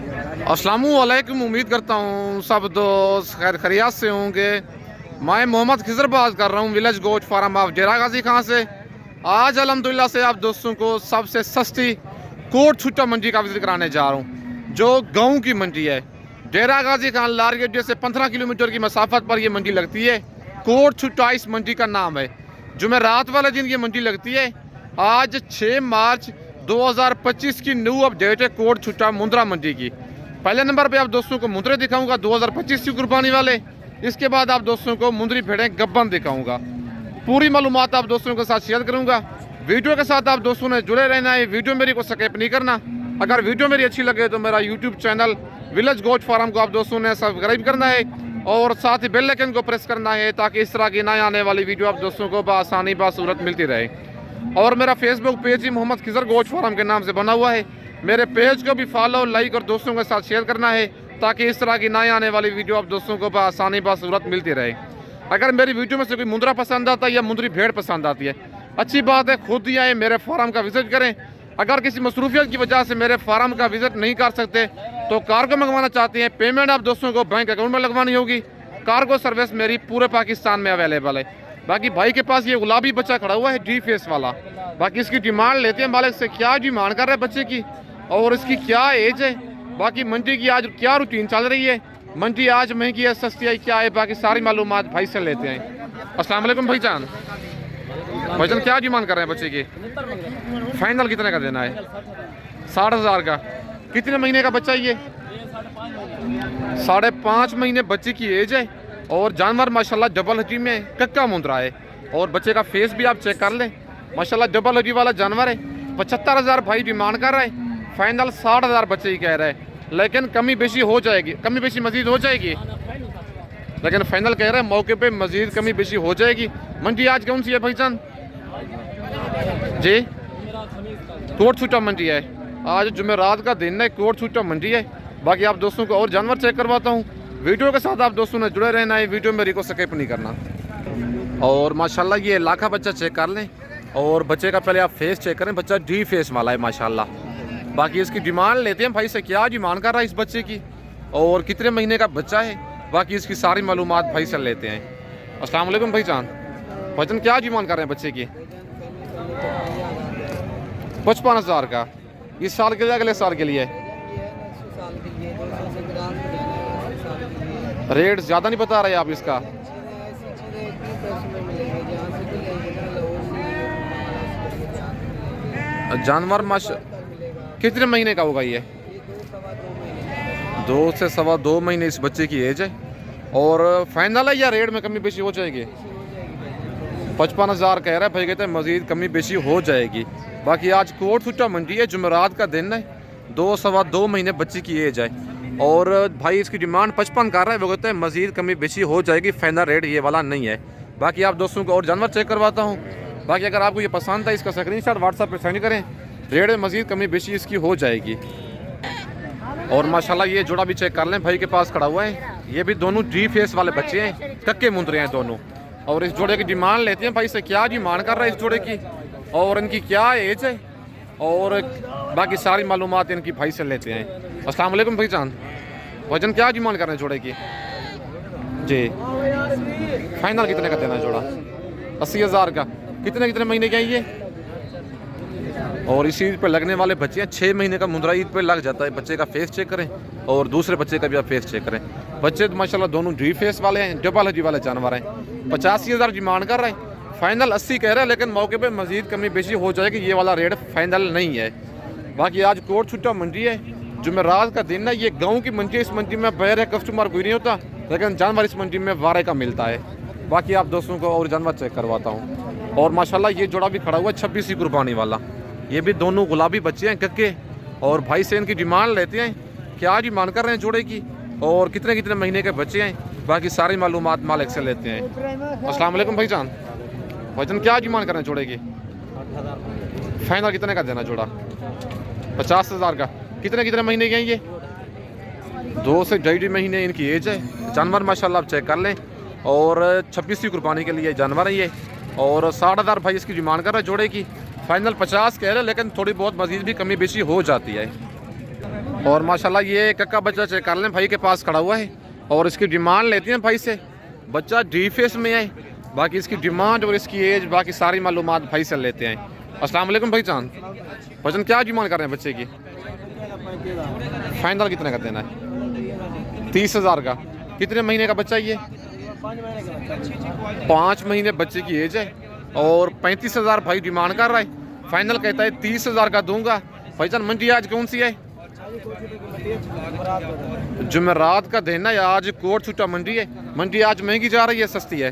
अस्सलामुअलैकुम। उम्मीद करता हूँ सब दोस्त खैर खैरियत से होंगे। मैं मोहम्मद खिजर बात कर रहा हूँ विलेज गोट फार्म ऑफ डेरा गाजी खां से। आज अल्हम्दुलिल्लाह से आप दोस्तों को सबसे सस्ती कोट छुट्टा मंडी का विजिट कराने जा रहा हूँ, जो गाँव की मंडी है। डेरा गाजी खां लार गेट से 15 किलोमीटर की मसाफत पर यह मंडी लगती है। कोट छुट्टा इस मंडी का नाम है। जुमेरात वाले दिन ये मंडी लगती है। आज 6 मार्च 2025 की न्यू अपडेट है कोट छुट्टा मुंद्रा मंडी की। पहले नंबर पे आप दोस्तों को मुंद्रे दिखाऊंगा 2025 की कुर्बानी वाले। इसके बाद आप दोस्तों को मुंद्री भेड़ें गब्बन दिखाऊंगा। पूरी मालूमात आप दोस्तों के साथ शेयर करूंगा। वीडियो के साथ आप दोस्तों ने जुड़े रहना है। वीडियो मेरी को स्किप नहीं करना। अगर वीडियो मेरी अच्छी लगे तो मेरा YouTube channel village goat farm को आप दोस्तों ने सब्सक्राइब करना है और साथ ही बेल आइकन को प्रेस करना है, ताकि इस तरह की नए आने वाली वीडियो आप दोस्तों को बआसानी बासूरत मिलती रहे। और मेरा फेसबुक पेज ही मोहम्मद खिजर गोट फार्म के नाम से बना हुआ है। मेरे पेज को भी फॉलो, लाइक और दोस्तों के साथ शेयर करना है, ताकि इस तरह की नए आने वाली वीडियो आप दोस्तों को बआसानी बासूरत मिलती रहे। अगर मेरी वीडियो में से कोई मुंद्रा पसंद आता है या मुंद्री भेड़ पसंद आती है, अच्छी बात है, खुद ही आए मेरे फार्म का विजिट करें। अगर किसी मसरूफियत की वजह से मेरे फार्म का विजिट नहीं कर सकते तो कार्गो मंगवाना चाहते हैं, पेमेंट आप दोस्तों को बैंक अकाउंट में लगवानी होगी। कार्गो सर्विस मेरी पूरे पाकिस्तान में अवेलेबल है। बाकी भाई के पास ये गुलाबी बच्चा खड़ा हुआ है डी फेस वाला। बाकी इसकी डिमांड लेते हैं मालिक से, क्या डिमांड कर रहे हैं बच्चे की और इसकी क्या एज है। बाकी मंडी की आज क्या रूटीन चल रही है, मंडी आज महंगी है सस्ती है क्या है, बाकी सारी मालूमात भाई से लेते हैं। अस्सलाम वालेकुम भाईजान। भाईजान क्या डिमांड कर रहे हैं बच्चे की? फाइनल कितने का देना है? 60,000 का। कितने महीने का बच्चा ये? 5.5 महीने बच्चे की एज है और जानवर माशाल्लाह डबल हड्डी में कक्का मुंद्रा है। और बच्चे का फेस भी आप चेक कर लें, माशाल्लाह डबल हड्डी वाला जानवर है। 75,000 भाई डिमांड कर रहा है। फाइनल 60,000 बच्चे ही कह रहा है, लेकिन कमी बेशी हो जाएगी, कमी बेशी मजीद हो जाएगी, लेकिन फाइनल कह रहे हैं मौके पे मजीद कमी बेशी हो जाएगी। मंडी आज कौन सी है भाईजान जी? कोट छुट्टा मंडी है। आज जुमेरात का दिन है, कोट छुट्टा मंडी है। बाकी आप दोस्तों को और जानवर चेक करवाता हूँ। वीडियो के साथ आप दोस्तों ने जुड़े रहना है, वीडियो मेरी को स्किप नहीं करना। और माशाल्लाह ये लाखा बच्चा चेक कर लें और बच्चे का पहले आप फेस चेक करें। बच्चा डी फेस वाला है माशाल्लाह। बाकी इसकी डिमांड लेते हैं भाई से, क्या डिमांड कर रहा है इस बच्चे की और कितने महीने का बच्चा है। बाकी इसकी सारी मालूमात भाई से लेते हैं। अस्सलाम वालेकुम भाईजान। भाईजान क्या डिमांड कर रहे हैं बच्चे की? 55,000 का। इस साल के लिए अगले साल के लिए? रेट ज़्यादा नहीं बता रहे आप इसका? जानवर कितने महीने का होगा ये? 2 से 2.25 महीने इस बच्चे की एज है। और फाइनल है या रेट में कमी बेशी हो जाएगी? 55,000 कह रहा है भाई, कहते हैं मजीद कमी बेशी हो जाएगी। बाकी आज कोट छुट्टा मंडी है, जुमेरात का दिन है, 2 से 2.25 महीने बच्चे की एज है। और भाई इसकी डिमांड 55 कर रहा है, वो कहते हैं मजीद कमी बेशी हो जाएगी, फाइनल रेट ये वाला नहीं है। बाकी आप दोस्तों को और जानवर चेक करवाता हूँ। बाकी अगर आपको ये पसंद है इसका स्क्रीनशॉट व्हाट्सएप पे सेंड करें, रेट में मजीद कमी बेशी इसकी हो जाएगी। और माशाल्लाह ये जोड़ा भी चेक कर लें, भाई के पास खड़ा हुआ है। ये भी दोनों डी फेस वाले बच्चे हैं, कक्के मुंद्रे हैं दोनों। और इस जोड़े की डिमांड लेते हैं भाई से, क्या डिमांड कर रहा है इस जोड़े की और इनकी क्या एज है और बाकी सारी मालूमात इनकी भाई से लेते हैं। अस्सलाम वालेकुम भाईजान। वजन क्या डिमांड कर रहे हैं जोड़े की जी? फाइनल कितने का देना है जोड़ा? 80,000 का। कितने कितने महीने के हैं ये? और इस ईद पे लगने वाले बच्चे हैं, 6 महीने का मुंद्रा ईद पे लग जाता है। बच्चे का फेस चेक करें और दूसरे बच्चे का भी आप फेस चेक करें। बच्चे तो माशाल्लाह दोनों डी फेस वाले हैं, डबल हड्डी वाले जानवर हैं। 85,000 डिमांड कर रहे हैं, फाइनल 80 कह रहे हैं, लेकिन मौके पे मजीद कमी बेशी हो जाएगी, ये वाला रेट फाइनल नहीं है। बाकी आज कोट छुट्टा मंडी है, जुमेरात का दिन है। ये गाँव की मंडी है, इस मंडी में बैर है, कस्टमर कोई नहीं होता, लेकिन जानवर इस मंडी में वारे का मिलता है। बाकी आप दोस्तों को और जानवर चेक करवाता हूँ। और माशाल्लाह ये जोड़ा भी खड़ा हुआ है 26 की कुर्बानी वाला। ये भी दोनों गुलाबी बच्चे हैं कक्के। और भाई से इनकी डिमांड लेते हैं, क्या डिमांड कर रहे हैं जोड़े की और कितने कितने महीने के बच्चे हैं। बाकी सारी मालूमात मालिक से लेते हैं। अस्सलाम वालेकुम भाईजान। भाईजान क्या डिमांड कर रहे हैं जोड़े की? फाइनल कितने का देना जोड़ा? 50,000 का। कितने कितने महीने के हैं ये? 2 से 2.5 महीने इनकी एज है। जानवर माशाल्लाह आप चेक कर लें और 26 की कुर्बानी के लिए जानवर है ये। और 60,000 भाई इसकी डिमांड कर रहे हैं जोड़े की। फाइनल 50 कह रहे हैं, लेकिन थोड़ी बहुत मजीद भी कमी बेशी हो जाती है। और माशाल्लाह ये कक्का बच्चा चेक कर लें, भाई के पास खड़ा हुआ है और इसकी डिमांड लेते हैं भाई से। बच्चा डी फेस में है, बाकी इसकी डिमांड और इसकी एज बाकी सारी मालूमात भाई से लेते हैं। अस्सलाम वालेकुम भाई जान, वजन क्या डिमांड कर रहे हैं बच्चे की? फाइनल कितने का देना है? 30,000 का। कितने महीने का बच्चा ये? 5 महीने बच्चे की एज है और 35,000 भाई डिमांड कर रहा है। फाइनल कहता है 30,000 का दूंगा। भाईजान मंडी आज कौन सी है? जुमेरात का दिन है आज, कोट छुट्टा मंडी है। मंडी आज महंगी जा रही है सस्ती है?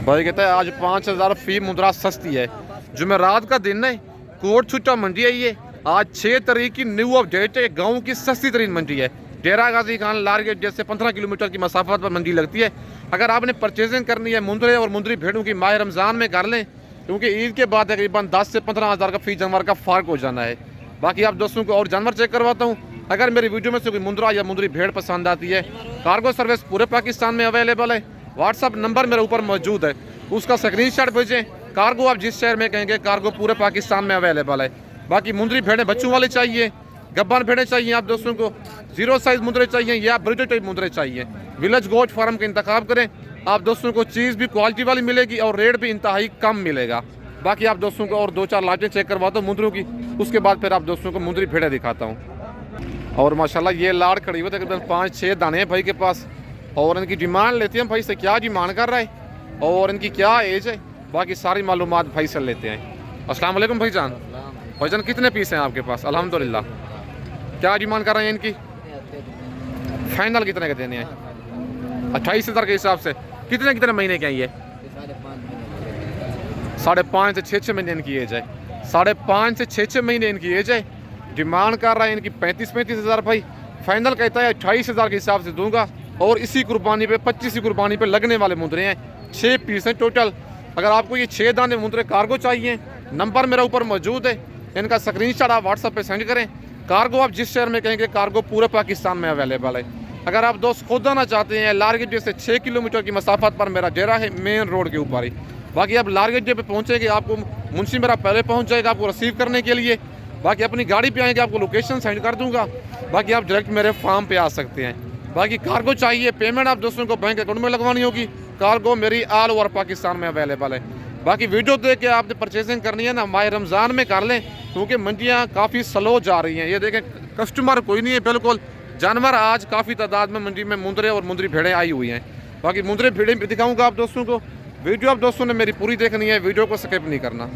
भाई कहता है आज 5,000 फी मुद्रा सस्ती है। जुमेरात का दिन है, कोट छुट्टा मंडी है ये। आज 6 तारीख की न्यू अपडेट है। गाँव की सस्ती तरीन मंडी है। डेरा गाजी खान लारगेट जैसे 15 किलोमीटर की मसाफत पर मंडी लगती है। अगर आपने परचेजिंग करनी है मुंदरे और मुंदरी भेड़ों की माह रमज़ान में कर लें, क्योंकि ईद के बाद तकरीबन 10 से 15,000 का फी जानवर का फ़र्क हो जाना है। बाकी आप दोस्तों को और जानवर चेक करवाता हूँ। अगर मेरी वीडियो में से कोई मुंदरा या मुंदरी भेड़ पसंद आती है, कार्गो सर्विस पूरे पाकिस्तान में अवेलेबल है। व्हाट्सअप नंबर मेरे ऊपर मौजूद है, उसका स्क्रीनशॉट भेजें। कार्गो आप जिस शहर में कहेंगे कार्गो पूरे पाकिस्तान में अवेलेबल है। बाकी मुंदरी भेड़ें बच्चों वाली चाहिए, गब्बान भेड़ें चाहिए आप दोस्तों को, 0 साइज मुंदरे चाहिए या ब्रिटेड टाइप मुंदरे चाहिए, विलेज गोट फार्म का इंतखाब करें। आप दोस्तों को चीज़ भी क्वालिटी वाली मिलेगी और रेट भी इंतहाई कम मिलेगा। बाकी आप दोस्तों को और 2-4 लाटें चेक करवाता हूँ मुंदरों की, उसके बाद फिर आप दोस्तों को मुंदरी भेड़ें दिखाता हूँ। और माशाल्लाह ये लाड़ खड़ी हुई तकरीबन 5-6 दाने हैं भाई के पास और इनकी डिमांड लेते हैं भाई से, क्या डिमांड कर रहा है और इनकी क्या एज है, बाकी सारी मालूमात भाई से लेते हैं। अस्सलाम वालेकुम भाईजान, भाईजान कितने पीस हैं आपके पास? अल्हम्दुलिल्लाह। क्या डिमांड कर रहे हैं इनकी? फाइनल कितने के देने हैं? 28,000 के हिसाब से। कितने कितने महीने के हैं ये? 5.5 से 6 महीने इनकी एज है। 5.5 से 6 महीने इनकी एज है। डिमांड कर रहा है इनकी 35,000 भाई। फाइनल कहता है 28,000 के हिसाब से दूंगा और इसी कुर्बानी पे 25 कुर्बानी पे लगने वाले मुंदरे हैं। 6 पीस हैं टोटल। अगर आपको ये 6 दाने मुंदरे कार्गो चाहिए, नंबर मेरा ऊपर मौजूद है, इनका स्क्रीनशॉट आप व्हाट्सएप पे सेंड करें। कार्गो आप जिस शहर में कहेंगे कार्गो पूरे पाकिस्तान में अवेलेबल है। अगर आप दोस्त खुद आना चाहते हैं, लारगेट से 6 किलोमीटर की मसाफत पर मेरा डेरा है, मेन रोड के ऊपर ही। बाकी आप लारगेट पे पहुँचेंगे, आपको मुंशी मेरा पहले पहुँच जाएगा आपको रिसीव करने के लिए। बाकी अपनी गाड़ी पे आएंगे, आपको लोकेशन सेंड कर दूंगा। बाकी आप डायरेक्ट मेरे फार्म पे आ सकते हैं। बाकी कार्गो चाहिए, पेमेंट आप दोस्तों को बैंक अकाउंट में लगवानी होगी। कार्गो मेरी ऑल ओवर पाकिस्तान में अवेलेबल है। बाकी वीडियो देख के आपने परचेजिंग करनी है ना, माह रमज़ान में कर लें, क्योंकि मंडियाँ काफ़ी स्लो जा रही हैं। ये देखें कस्टमर कोई नहीं है बिल्कुल। जानवर आज काफ़ी तादाद में मंडी में मुंदरे और मुंदरी भेड़ें आई हुई हैं। बाकी मुंदरे भेड़ें भी दिखाऊंगा आप दोस्तों को। वीडियो आप दोस्तों ने मेरी पूरी देखनी है, वीडियो को स्किप नहीं करना।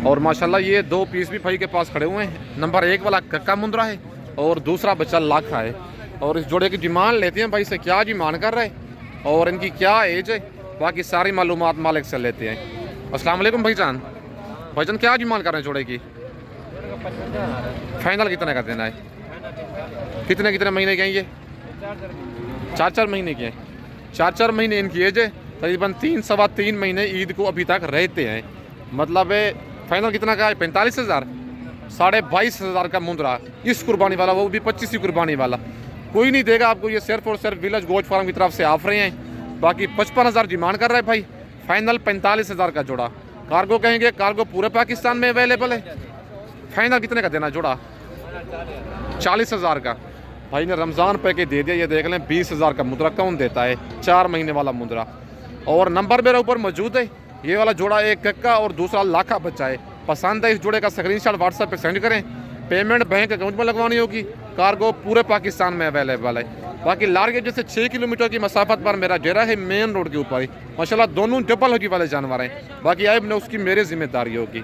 और माशाल्लाह ये 2 पीस भी भाई के पास खड़े हुए हैं। नंबर 1 वाला कक्का मुंदरा है और दूसरा बच्चा लाखा है। और इस जोड़े की डिमांड लेते हैं भाई से, क्या डिमांड कर रहे हैं और इनकी क्या एज है, बाकी सारी मालूमात मालिक से लेते हैं। अस्सलाम वालेकुम भाईजान, भाईजान क्या डिमांड कर रहे हैं जोड़े की? फाइनल कितने का देना है? कितने कितने महीने के हैं ये? 4-4 महीने के हैं। 4-4 महीने इनकी एज है। तकरीबन 3-3.25 महीने ईद को अभी तक रहते हैं। मतलब फाइनल कितना का है? 45,000। 22,500 का मुंदरा इस कुर्बानी वाला, वो भी 25 कुर्बानी वाला। कोई नहीं देगा आपको, ये सिर्फ और सिर्फ विलेज गोट फार्म की तरफ से ऑफर हैं। बाकी 55,000 डिमांड कर रहा है भाई। फाइनल 45,000 का जोड़ा। कार्गो कहेंगे कार्गो पूरे पाकिस्तान में अवेलेबल है। फाइनल कितने का देना जोड़ा? 40,000 का। भाई ने रमज़ान पैकेज दे दिया। ये देख लें 20,000 का मुद्रा कौन देता है? 4 महीने वाला मुद्रा। और नंबर मेरे ऊपर मौजूद है। ये वाला जोड़ा एक कक्का और दूसरा लाखा बच्चा है। पसंद है इस जोड़े का स्क्रीनशॉट व्हाट्सएप पे सेंड करें। पेमेंट बैंक अकाउंट में लगवानी होगी। कार्गो पूरे पाकिस्तान में अवेलेबल है। बाकी लारगेट जैसे 6 किलोमीटर की मसाफत पर मेरा डेरा है, मेन रोड के ऊपर ही। माशाल्लाह दोनों डबल हड्डी वाले जानवर हैं। बाकी आइब ने उसकी मेरी जिम्मेदारी होगी।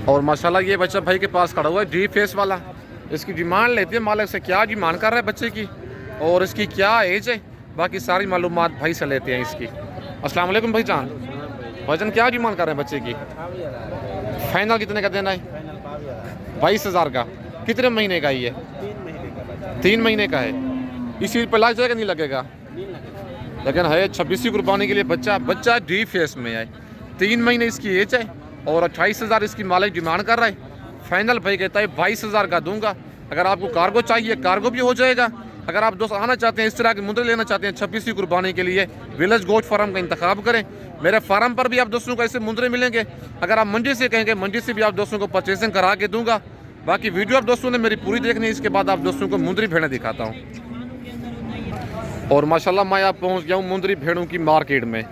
और माशाल्लाह ये बच्चा भाई के पास खड़ा हुआ है, डी फेस वाला। इसकी डिमांड लेते हैं मालिक से, क्या डिमांड कर रहा है बच्चे की और इसकी क्या एज है, बाकी सारी मालूमात भाई से लेते हैं इसकी। अस्सलाम वालेकुम भाईजान, भाईजान क्या डिमांड कर रहे हैं बच्चे की? फाइनल कितने का देना है? 22,000 का। कितने महीने का ये? 3 महीने का है। इसी पर लग जाएगा? नहीं लगेगा, लेकिन है 26 कुर्बानी के लिए बच्चा डी फेस में है। 3 महीने इसकी एज है और 28,000 इसकी मालिक डिमांड कर रहा है। फाइनल भाई कहता है 22,000 का दूंगा। अगर आपको कार्गो चाहिए कार्गो भी हो जाएगा। अगर आप दोस्त आना चाहते हैं, इस तरह के मुद्दे लेना चाहते हैं 26 कुर्बानी के लिए, विलेज गोट फार्म का इंतखाब करें। मेरे फार्म पर भी आप दोस्तों को ऐसे मुंदरे मिलेंगे। अगर आप मंडी से कहेंगे, मंडी से भी आप दोस्तों को परचेसिंग करा के दूंगा। बाकी वीडियो आप दोस्तों ने मेरी पूरी देखनी है, इसके बाद आप दोस्तों को मुंदरी भेड़ें दिखाता हूँ। और माशाल्लाह मैं आप पहुँच गया हूँ मुंदरी भेड़ों की मार्केट में,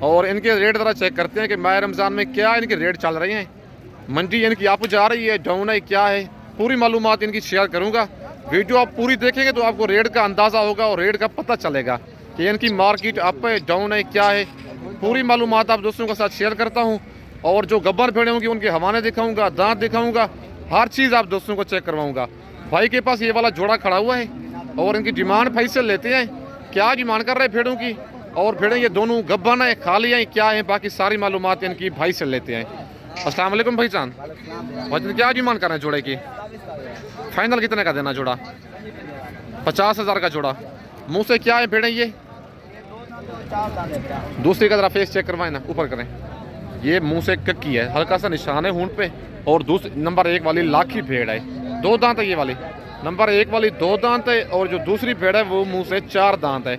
और इनके रेट ज़रा चेक करते हैं कि माह रमज़ान में क्या इनके रेट चल रहे हैं। मंडी इनकी अप जा रही है, डाउन है, क्या है, पूरी मालूमात इनकी शेयर करूँगा। वीडियो आप पूरी देखेंगे तो आपको रेट का अंदाज़ा होगा और रेट का पता चलेगा कि इनकी मार्केट अप है, डाउन है, क्या है। पूरी मालूमात आप दोस्तों के साथ शेयर करता हूँ। और जो गब्बर भेड़े होंगी उनके हवाने दिखाऊँगा, दांत दिखाऊँगा, हर चीज़ आप दोस्तों को चेक करवाऊँगा। भाई के पास ये वाला जोड़ा खड़ा हुआ है और इनकी डिमांड भाई से लेते हैं, क्या डिमांड कर रहे हैं भेड़ों की, और भेड़ें ये दोनों गब्बन है, खाली हैं, क्या है, बाकी सारी मालूमात इनकी भाई से लेते हैं। अस्सलाम वालेकुम भाईजान, वजन क्या डिमांड कर रहे हैं जोड़े की? फाइनल कितने का देना जोड़ा? 50,000 का जोड़ा। मुंह से क्या है भेड़ें ये? दूसरी का जरा फेस चेक करवाएं ना, ऊपर करें। ये मुंह से कक्की है, हल्का सा निशान है होंठ पे। और दूसरी नंबर 1 वाली लाखी भेड़ है, 2 दांत है ये वाली। नंबर 1 वाली 2 दांत है, और जो दूसरी भेड़ है वो मुंह से 4 दांत है।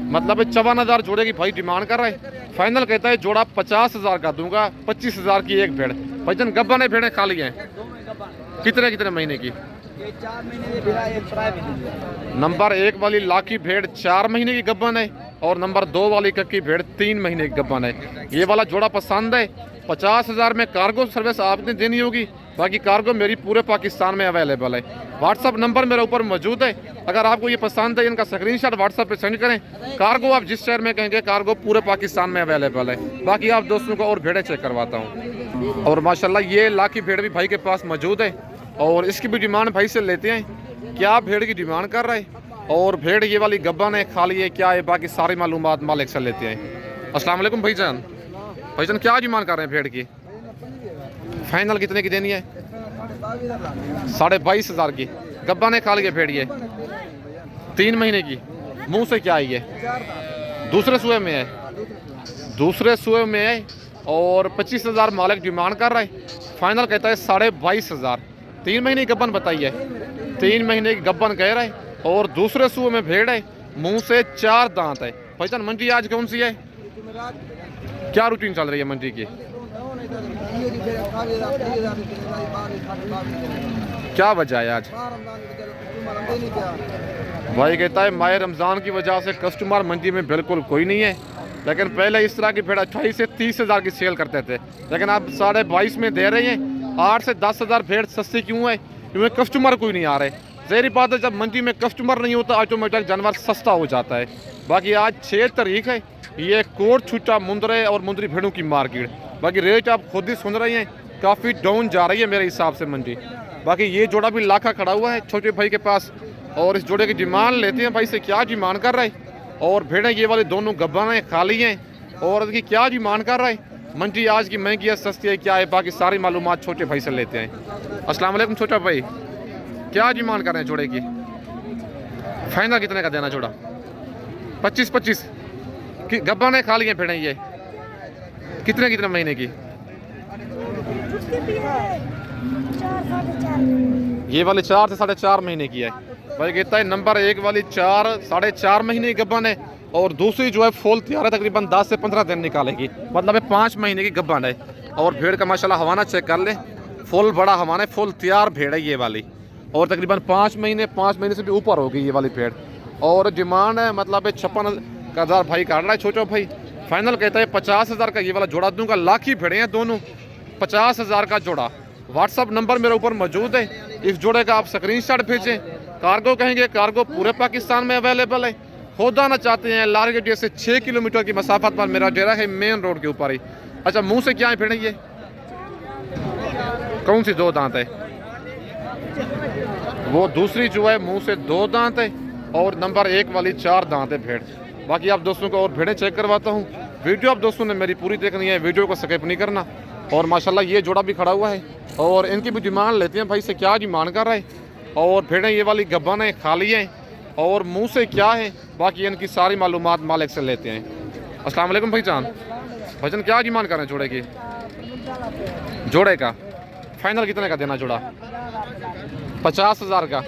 मतलब 54,000 जोड़े की भाई डिमांड कर रहा है। फाइनल कहता है जोड़ा 50,000 का दूंगा, 25,000 की एक भेड़। भाईजान गब्बन है भेड़ें खाली हैं? कितने कितने महीने की? नंबर 1 वाली लाखी भेड़ 4 महीने की गब्बन है, और नंबर 2 वाली कक्की भेड़ 3 महीने की गब्बन है। ये वाला जोड़ा पसंद है। 50,000 में कार्गो सर्विस आपने देनी होगी, बाकी कार्गो मेरी पूरे पाकिस्तान में अवेलेबल है। व्हाट्सअप नंबर मेरे ऊपर मौजूद है, अगर आपको ये पसंद है इनका स्क्रीनशॉट व्हाट्सअप पे सेंड करें। कार्गो आप जिस शहर में कहेंगे कार्गो पूरे पाकिस्तान में अवेलेबल है। बाकी आप दोस्तों को और भेड़ें चेक करवाता हूँ। और माशाल्लाह ये लाखी भेड़ भी भाई के पास मौजूद है, और इसकी भी डिमांड भाई से लेते हैं, क्या भेड़ की डिमांड कर रहा है, और भेड़ ये वाली गब्बन है, खाली है, क्या है, बाकी सारी मालूमात मालिक से लेते हैं। अस्सलाम वालेकुम भाईजान, भाईजान क्या डिमांड कर रहे हैं भेड़ की? फाइनल कितने की देनी है? 22,500 की। गब्बन है, खाली है भेड़ ये, 3 महीने की। मुंह से क्या है ये? दूसरे सुए में है, दूसरे सुए में है, और 25,000 मालिक डिमांड कर रहा है। फाइनल कहता है 22,500। 3 महीने की गब्बन बताइए, 3 महीने की गब्बन कह रहा है, और दूसरे सुए में भेड़ है, मुंह से 4 दांत है। भाईजान मंडी आज कौन सी है, क्या रूटीन चल रही है मंडी की? क्या वजह है आज? भाई कहता है माह रमज़ान की वजह से कस्टमर मंडी में बिल्कुल कोई नहीं है, लेकिन पहले इस तरह की भेड़ 28 से 30,000 की सेल करते थे, लेकिन अब 22.5 में दे रहे हैं। 8 से 10,000 भेड़ सस्ती क्यों है? क्योंकि कस्टमर कोई नहीं आ रहे। ज़ाहिर बात है, जब मंडी में कस्टमर नहीं होता ऑटोमेटिक जानवर सस्ता हो जाता है। बाकी आज 6 तारीख है, ये कोट छुट्टा मुंदरे और मुंदरी भेड़ों की मार्केट। बाकी रेट आप खुद ही सुन रहे हैं, काफ़ी डाउन जा रही है मेरे हिसाब से मंडी। बाकी ये जोड़ा भी लाखा खड़ा हुआ है छोटे भाई के पास, और इस जोड़े की डिमांड लेते हैं भाई से, क्या डिमांड कर रहा है। और भेड़ें ये वाले दोनों गब्बन हैं, खाली हैं, और इसकी क्या डिमांड कर रहा है। मंडी आज की महंगी है, सस्ती है, क्या है, बाकी सारी मालूमात छोटे भाई से लेते हैं। अस्सलाम वालेकुम छोटा भाई, क्या डिमांड कर रहे हैं जोड़े की? फाइनल कितने का देना जोड़ा? 25-25 की गब्बन है, खाली हैं भेड़ें ये, कितने कितने महीने की? ये वाली 4 से 4.5 महीने की है। भाई कहता है नंबर 1 वाली 4 4.5 महीने की गब्बन है, और दूसरी जो है फुल तैयार है, तकरीबन 10 से 15 दिन निकालेगी, मतलब है 5 महीने की गब्बन है। और भेड़ का माशाल्लाह हवाना चेक कर ले, फुल बड़ा हवाना है, फुल तैयार भेड़ है ये वाली, और तकरीबन 5 महीने से भी ऊपर होगी ये वाली भेड़। और डिमांड है मतलब है 56,000 भाई काट रहा है छोटा भाई। फाइनल कहता है 50,000 का ये वाला जोड़ा दूंगा। लाखी भेड़े हैं दोनों, 50,000 का जोड़ा। व्हाट्सअप नंबर मेरे ऊपर मौजूद है, इस जोड़े का आप स्क्रीनशॉट भेजें। कार्गो कहेंगे कार्गो पूरे पाकिस्तान में अवेलेबल है। खुद आना चाहते हैं लाल गेट से 6 किलोमीटर की मसाफत पर मेरा डेरा है, मेन रोड के ऊपर ही। अच्छा मुंह से क्या है भेड़े ये? कौन सी 2 दांत है? वो दूसरी जो है मुंह से 2 दांत है, और नंबर 1 वाली 4 दांत है भेड़। बाकी आप दोस्तों को और भेड़ें चेक करवाता हूँ। वीडियो आप दोस्तों ने मेरी पूरी देखनी है, वीडियो को स्किप नहीं करना। और माशाल्लाह ये जोड़ा भी खड़ा हुआ है, और इनकी भी डिमांड लेते हैं भाई से, क्या डिमांड कर रहा है। और भेड़ें ये वाली गब्बन है, खाली हैं, और मुंह से क्या है, बाकी इनकी सारी मालूमात मालिक से लेते हैं। अस्सलाम वालेकुम भाईजान, भाईजान क्या डिमांड कर रहे हैं जोड़े की? जोड़े का फाइनल कितने का देना जोड़ा? 50,000 का।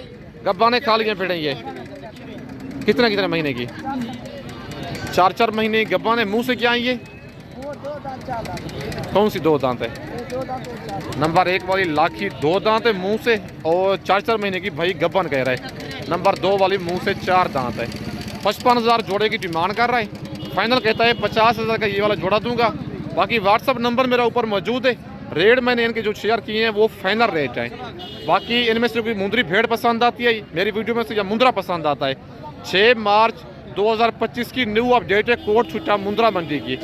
गब्बन है, खाली हैं भेड़ें ये, कितने महीने की? 4 महीने गब्बन है। मुंह से क्या है ये? कौन सी 2 दांत है? नंबर 1 वाली लाखी 2 दांत है मुंह से और 4 महीने की भाई गब्बन कह रहा है। नंबर 2 वाली मुंह से 4 दांत है। 55,000 जोड़े की डिमांड कर रहा है। फाइनल कहता है 50,000 का ये वाला जोड़ा दूंगा। बाकी व्हाट्सअप नंबर मेरा ऊपर मौजूद है। रेट मैंने इनके जो शेयर किए हैं वो फाइनल रेट है। बाकी इनमें से कोई मुंदरी भेड़ पसंद आती है मेरी वीडियो में से, या मुंद्रा पसंद आता है, 6 मार्च 2025 की न्यू अपडेट है कोट छुट्टा मुंद्रा मंडी की।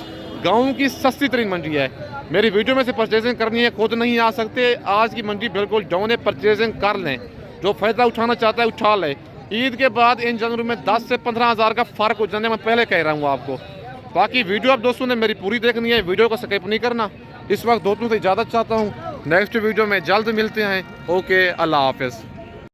गाँव की सस्ती तरीन मंडी है। मेरी वीडियो में से परचेजिंग करनी है, खुद नहीं आ सकते। आज की मंडी बिल्कुल डाउन है, परचेजिंग कर लें। जो फ़ायदा उठाना चाहता है उठा ले। ईद के बाद इन जनवरी में 10 से 15,000 का फ़र्क हो जाने, मैं पहले कह रहा हूँ आपको। बाकी वीडियो आप दोस्तों ने मेरी पूरी देखनी है, वीडियो को स्किप नहीं करना। इस वक्त दोस्तों से इजाज़त चाहता हूँ। नेक्स्ट वीडियो में जल्द मिलते हैं। ओके, अल्लाह हाफ़िज़।